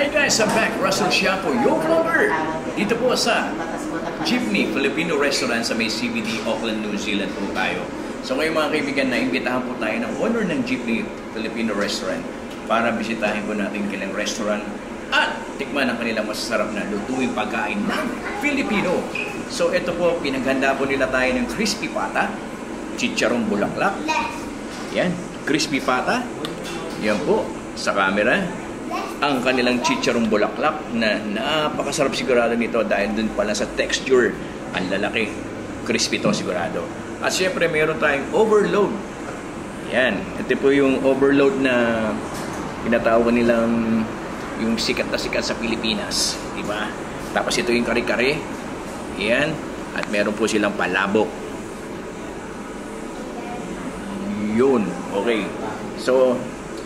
Hi guys, I'm back. Russell Siapo, your vlogger. Dito po sa Jeepney Filipino Restaurant sa may CBD, Auckland, New Zealand po tayo. So ngayon mga kaibigan, naimbitahan po tayo ng owner ng Jeepney Filipino Restaurant para bisitahin po natin kanilang restaurant at tikman ang kanilang masasarap na lutuing pagkain ng Filipino. So ito po, pinaghanda po nila tayo ng crispy pata, chicharong bulaklak. Yan, crispy pata. Yan po, sa camera. Ang kanilang chicharong bulaklak na napakasarap sigurado nito dahil dun pala sa texture. Ang lalaki, crispy to sigurado. At syempre meron tayong overload. Yan, ito po yung overload na tinatawag nilang yung sikat na sikat sa Pilipinas, diba? Tapos ito yung kare-kare. Yan, at meron po silang palabok. Yun, okay. So,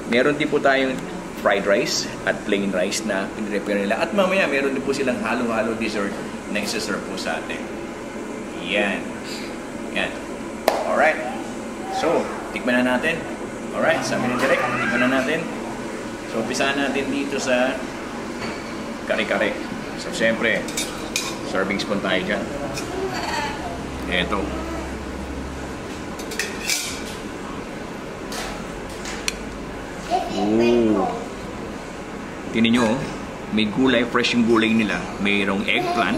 meron din po tayong fried rice at plain rice na pinrepare nila. At mamaya, meron din po silang halo-halo dessert na isa-serve po sa atin. Yan. Yan. Alright. So, tikman na natin. Alright, sabi ni Direk, tikman na natin. So, umpisahan natin dito sa kare-kare. So, siyempre, serving spoon tayo dyan. Eto. Ooh. Tingnan nyo, may gulay, fresh yung gulay nila. Mayroong eggplant.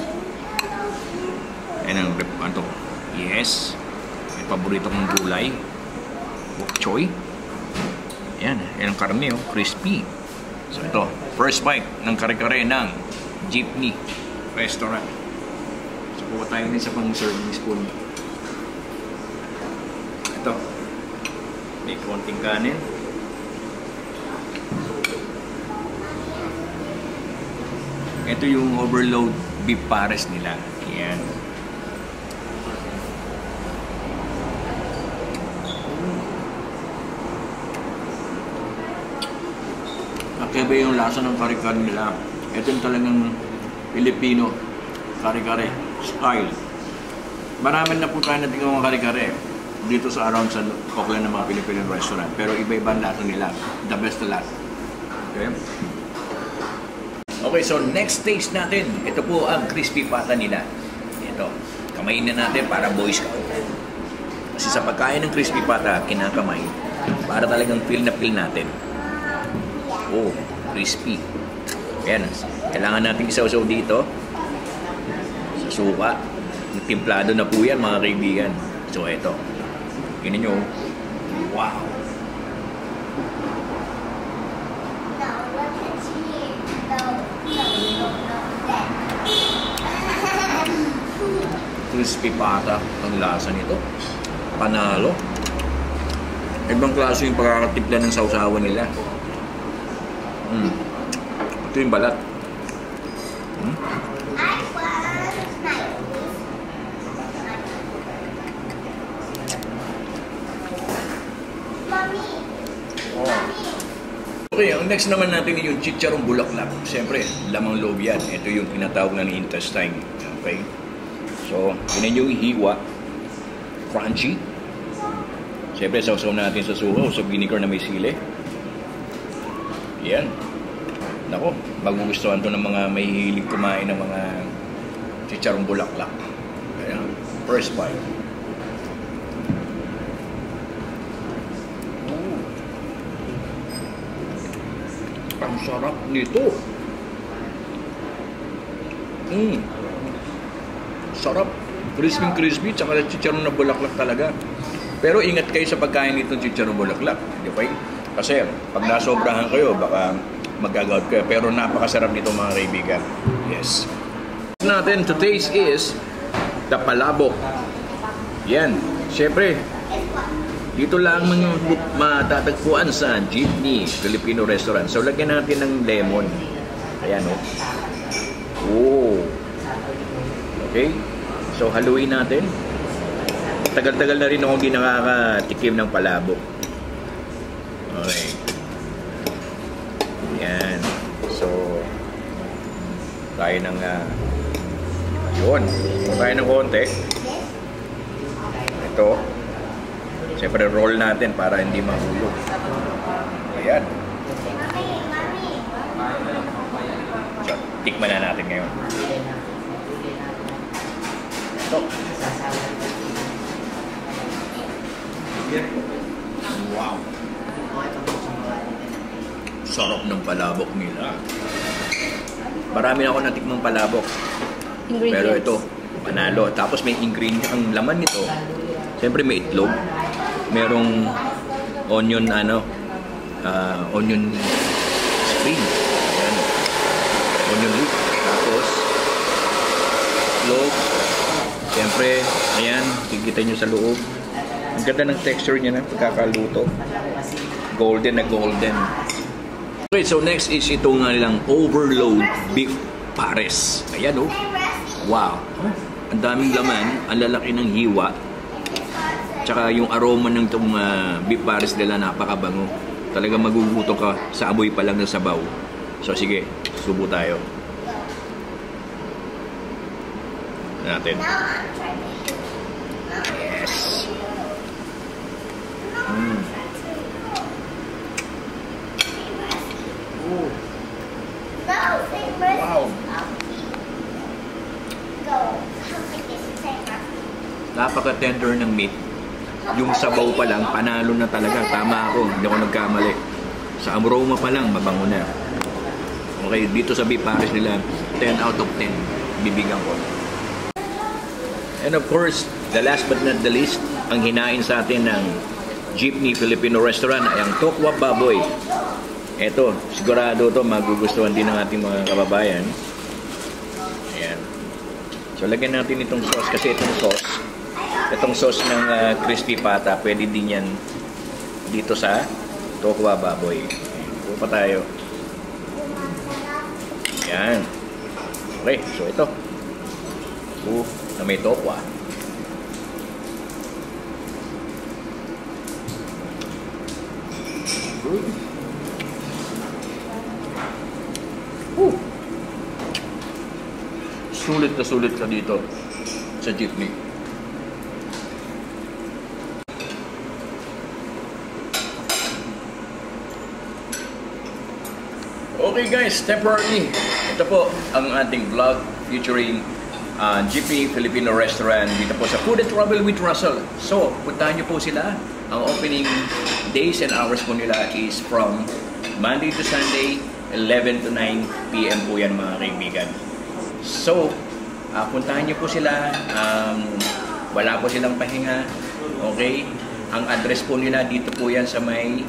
Ayan ang ano to. Yes. May paborito kong gulay. Bok choy. Ayan, yan ang karne, oh, crispy. So ito, first bite ng kare-kare ng Jeepney Restaurant. So kuha tayo din sa pang-serving spoon. Ito. May konting kanin. Ito yung overload beef pares nila. Yan. Kakaiba yung lasa ng kare-kare nila. Ito yung talagang Filipino kare-kare style. Marami na po tayo natin ng kare-kare dito sa around sa Auckland ng mga Filipino restaurant. Pero iba-iba ang lasa nila. The best na lahat. Okay? Okay, so next taste natin. Ito po ang crispy pata nila. Ito. Kamayin na natin para boy scout. Kasi sa pagkain ng crispy pata, kinakamay. Para talagang feel na feel natin. Oh, crispy. Ayan. Kailangan natin isaw-saw dito. Sa suka. Timplado na po yan, mga kaibigan. So, ito. Tingnan nyo. Wow. Crispy pata ang lasa nito. Panalo. Ibang klase yung pagkakatimpla ng sausawan nila. Ito yung balat. Okay, ang next naman natin yung chicharong bulaklak. Siyempre, lamang loob yan. Ito yung tinatawag na intestine. Okay? So, yun yung hiwa. Crunchy. Siyempre, sausaw natin sa suho, sa vinegar na may sili. Yan. Nako, magugustuhan to ng mga may hilig kumain ng mga chicharong bulaklak. Kaya, first bite. Ang sarap nito. Sarap. Crispy, tsaka chicharong na bulaklak talaga. Pero ingat kayo sa pagkain nito chicharong bulaklak. Di ba? Kasi pag nasobrahan kayo, baka magagawad kayo. Pero napakasarap nito mga kaibigan. Yes. Natin to taste is the palabok. Yan. Siyempre, dito lang matatagpuan sa Jeepney Filipino Restaurant. So, lagyan natin ng lemon. Ayan, oh. Oh. Okay. So, haluin natin. Tagal-tagal na rin ako hindi nakakatikim ng palabok. Okay. Ayan. So, tayo ng yun. Tayo ng konti. Ito. Siyempre, roll natin para hindi mahulog. Ayan. tikman na natin ngayon. Ito. Wow! Sarap ng palabok nila. Marami na ako natikmang palabok. Pero ito, panalo. Tapos may ingredient. Ang laman nito, siyempre may itlog. Merong onion, onion spring. Ayan. Onion leaf. Tapos, itlog. Siyempre, ayan, kikita nyo sa loob. Ang ganda ng texture niya na pagkakaluto. Golden na golden. Okay, so next is itong nilang overload beef pares. Ayan, oh. Wow. Ang daming laman, ang lalaki ng hiwa. Tsaka yung aroma ng itong beef pares nila napakabango. Talaga magugutom ka sa amoy pa lang ng sabaw. So sige, subo tayo. Natin. Yes. Wow. Napaka-tender ng meat. Yung sabaw pa lang, panalo na talaga. Tama ako, hindi ako nagkamali. Sa aroma pa lang, mabango na. Okay, dito sa beef pares nila, 10 out of 10 bibigyan ko. And of course, the last but not the least, ang hinain sa atin ng Jeepney Filipino Restaurant ay ang tokwa baboy. Eto, sigurado to magugustuhan din ng ating mga kababayan. Ayan. So, lagyan natin itong sauce kasi itong sauce ng crispy pata, pwede din yan dito sa tokwa baboy. Ayan, pa tayo. Ayan. Okay, so ito. Na may tokwa. Good. Sulit ka dito sa jeepney. Okay guys, temporarily, ito po ang ating vlog featuring Jeepney Filipino Restaurant dito po sa Food and Travel with Russell. So, puntahan nyo po sila. Ang opening days and hours po nila is from Monday to Sunday, 11 to 9 p.m. po yan mga kaibigan. So, puntahan nyo po sila. Wala po silang pahinga. Okay? Ang address po nila dito po yan sa may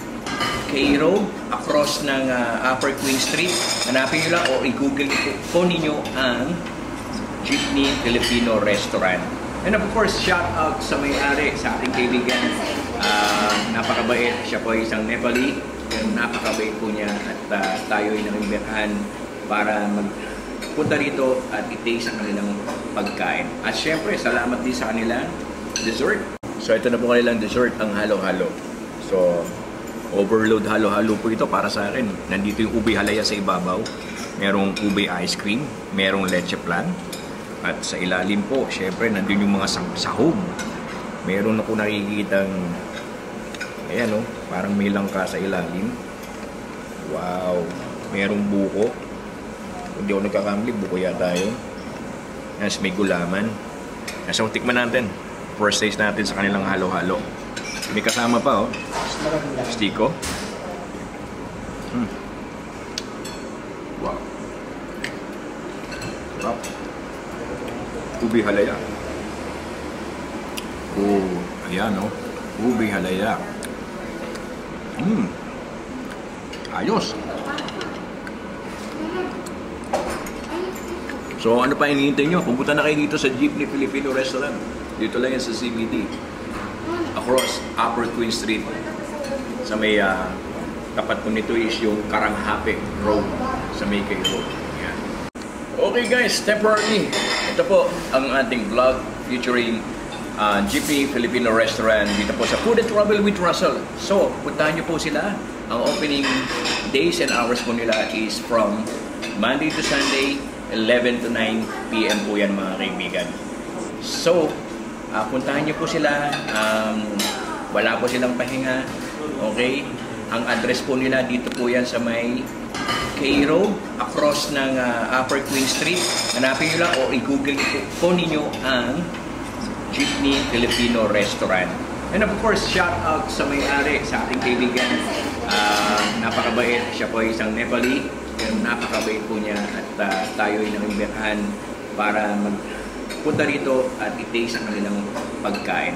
Cairo, across ng Upper Queen Street. Hanapin nyo lang o i-google po ninyo ang Jeepney Filipino Restaurant. And of course, shout out sa may-ari, sa ating kaibigan. Napakabait. Siya po ay isang Nepali. Napakabait po niya at tayo ay nangimbitahan para magpunta rito at i-taste ang kanilang pagkain. At syempre, salamat din sa kanilang dessert. So ito na po kanilang dessert, ang halo-halo. So, overload halo-halo po ito para sa akin. Nandito yung ube halaya sa ibabaw. Merong ube ice cream, merong leche flan. At sa ilalim po, syempre, nandun yung mga sahog. Meron ako nakikitang, ayan o, parang may langka sa ilalim. Wow! Merong buko. Hindi ako nagkakamali, buko yata yun. Yes, may gulaman. So, tikman natin. First taste natin sa kanilang halo-halo. May kasama pa, oh. Stiko. Wow. Wow. Ube halaya. Oh, ayan, oh. Ube halaya. Ayos. So, ano pa hinihintay nyo? Pupunta na kayo dito sa Jeepney Filipino Restaurant. Dito lang yan sa CBD. Across Upper Queen Street. Sa may tapat po nito is yung Karanghape Road sa may Cairo. Yan. Okay guys, temporarily, ito po ang ating vlog featuring Jeepney Filipino Restaurant dito po sa Food and Travel with Russell. So, puntahan nyo po sila. Ang opening days and hours po nila is from Monday to Sunday, 11 to 9 p.m. po yan mga kaibigan. So, puntahan nyo po sila. Wala po silang pahinga. Okay? Ang address po nila dito po yan sa may K Road, across ng Upper Queen Street. Hanapin nyo lang o i-google po ninyo ang Jeepney Filipino Restaurant. And of course, shout out sa may-ari, sa ating kaibigan. Napakabait. Siya po ay isang Nepali. Napakabait po niya at tayo ay nangimbitahan para magpunta rito at i-taste ang kanilang pagkain.